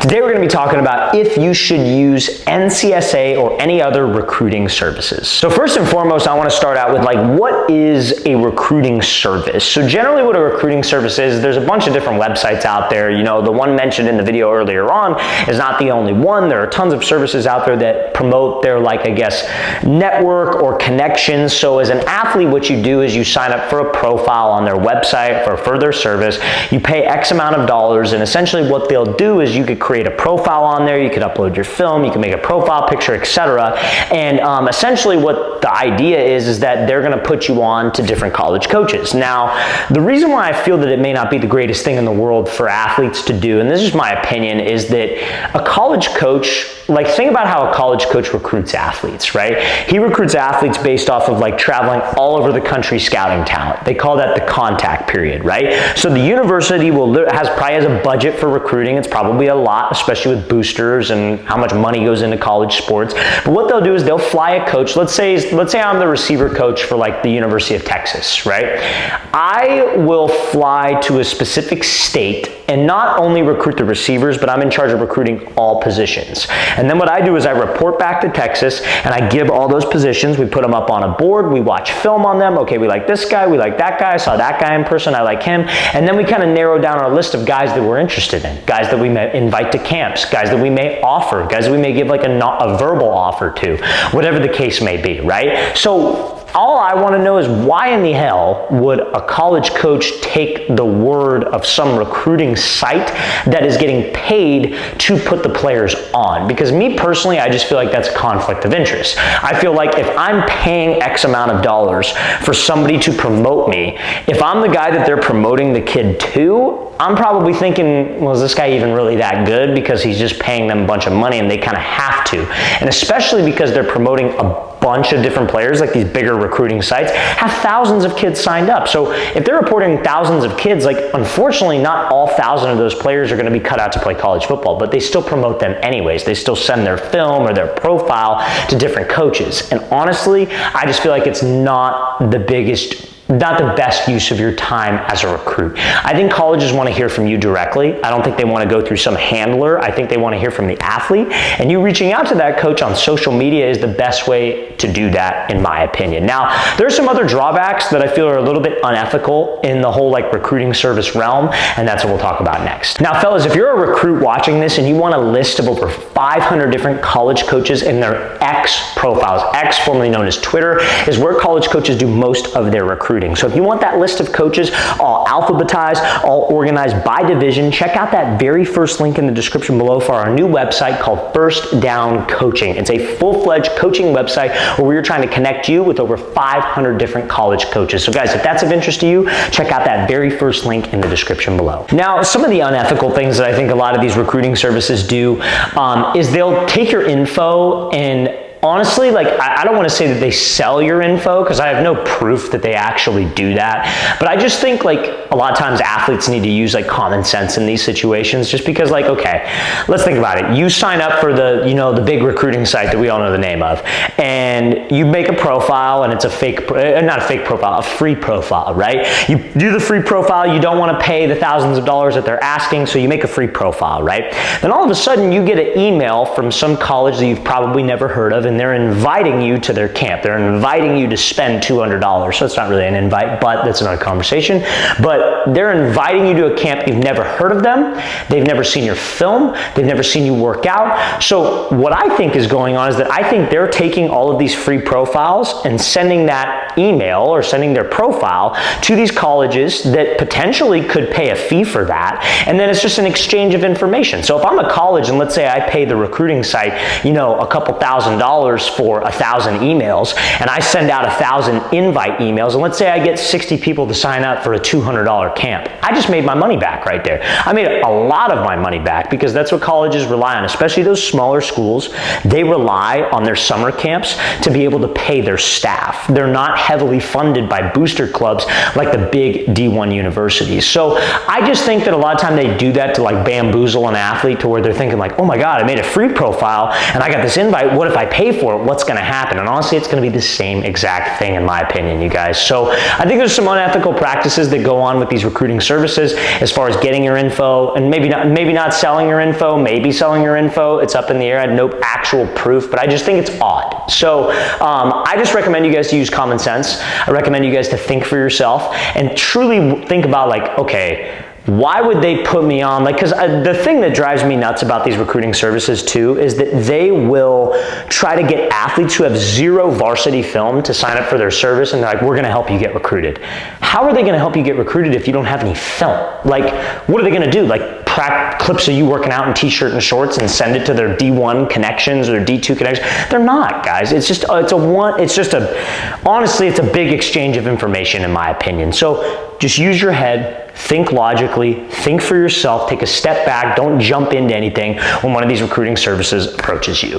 Today we're going to be talking about if you should use NCSA or any other recruiting services. So first and foremost, I want to start out with what is a recruiting service? So generally what a recruiting service is, there's a bunch of different websites out there. You know, the one mentioned in the video earlier on is not the only one. There are tons of services out there that promote their network or connections. So as an athlete, what you do is you sign up for a profile on their website for further service. You pay X amount of dollars, and essentially what they'll do is you could create a profile on there, you could upload your film, you can make a profile picture, etc. And essentially what the idea is that they're going to put you on to different college coaches. Now, the reason why I feel that it may not be the greatest thing in the world for athletes to do, and this is my opinion, is that a college coach, think about how a college coach recruits athletes, right? He recruits athletes based off of traveling all over the country scouting talent. They call that the contact period, right? So the university probably has a budget for recruiting. It's probably a lot, especially with boosters and how much money goes into college sports. But what they'll do is they'll fly a coach. Let's say I'm the receiver coach for the University of Texas, right? I will fly to a specific state and not only recruit the receivers, but I'm in charge of recruiting all positions. And then what I do is I report back to Texas and I give all those positions. We put them up on a board. We watch film on them. Okay, we like this guy. We like that guy. I saw that guy in person. I like him. And then we kind of narrow down our list of guys that we're interested in, guys that we may invite to camps, guys that we may offer, guys that we may give a verbal offer to, whatever the case may be, right? So all I want to know is why in the hell would a college coach take the word of some recruiting site that is getting paid to put the players on? Because me personally, I just feel like that's a conflict of interest. I feel like if I'm paying X amount of dollars for somebody to promote me, if I'm the guy that they're promoting the kid to, I'm probably thinking, well, is this guy even really that good? Because he's just paying them a bunch of money and they kind of have to. And especially because they're promoting a bunch of different players, these bigger recruiting sites have thousands of kids signed up. So if they're reporting thousands of kids, unfortunately not all 1,000 of those players are going to be cut out to play college football, but they still promote them anyways. They still send their film or their profile to different coaches. And honestly, I just feel like it's not the best use of your time as a recruit. I think colleges want to hear from you directly. I don't think they want to go through some handler. I think they want to hear from the athlete. And you reaching out to that coach on social media is the best way to do that, in my opinion. Now, there's some other drawbacks that I feel are a little bit unethical in the whole recruiting service realm, and that's what we'll talk about next. Now, fellas, if you're a recruit watching this and you want a list of over 500 different college coaches in their X profiles, X formerly known as Twitter, is where college coaches do most of their recruiting. So if you want that list of coaches all alphabetized, all organized by division, check out that very first link in the description below for our new website called First Down Coaching. It's a full-fledged coaching website where we're trying to connect you with over 500 different college coaches. So guys, if that's of interest to you, check out that very first link in the description below. Now, some of the unethical things that I think a lot of these recruiting services do is they'll take your info and honestly, I don't want to say that they sell your info because I have no proof that they actually do that. But I just think a lot of times athletes need to use common sense in these situations, just because okay, let's think about it. You sign up for the big recruiting site that we all know the name of, and you make a profile and it's a free profile, right? You do the free profile, you don't want to pay the thousands of dollars that they're asking, so you make a free profile, right? Then all of a sudden you get an email from some college that you've probably never heard of, and they're inviting you to their camp. They're inviting you to spend $200. So it's not really an invite, but that's another conversation. But they're inviting you to a camp. You've never heard of them. They've never seen your film. They've never seen you work out. So what I think is going on is that I think they're taking all of these free profiles and sending that email or sending their profile to these colleges that potentially could pay a fee for that. And then it's just an exchange of information. So if I'm a college and let's say I pay the recruiting site, a couple $1,000 for 1,000 emails, and I send out 1,000 invite emails, and let's say I get 60 people to sign up for a $200 camp. I just made my money back right there. I made a lot of my money back because that's what colleges rely on, especially those smaller schools. They rely on their summer camps to be able to pay their staff. They're not heavily funded by booster clubs like the big D1 universities. So I just think that a lot of time they do that to bamboozle an athlete to where they're thinking oh my God, I made a free profile and I got this invite. What if I pay pay for it, what's gonna happen? And honestly, it's gonna be the same exact thing in my opinion, you guys. So I think there's some unethical practices that go on with these recruiting services as far as getting your info and maybe not selling your info, maybe selling your info. It's up in the air. I had no actual proof, but I just think it's odd. So I just recommend you guys to use common sense. I recommend you guys to think for yourself and truly think about like, okay, why would they put me on? Like, because the thing that drives me nuts about these recruiting services too is that they will try to get athletes who have zero varsity film to sign up for their service, and they're like, we're going to help you get recruited. How are they going to help you get recruited if you don't have any film? Like, what are they going to do? Like, clips of you working out in t-shirt and shorts and send it to their D1 connections or their D2 connections? They're not, guys. Honestly, it's a big exchange of information in my opinion. So just use your head, think logically, think for yourself, take a step back, don't jump into anything when one of these recruiting services approaches you.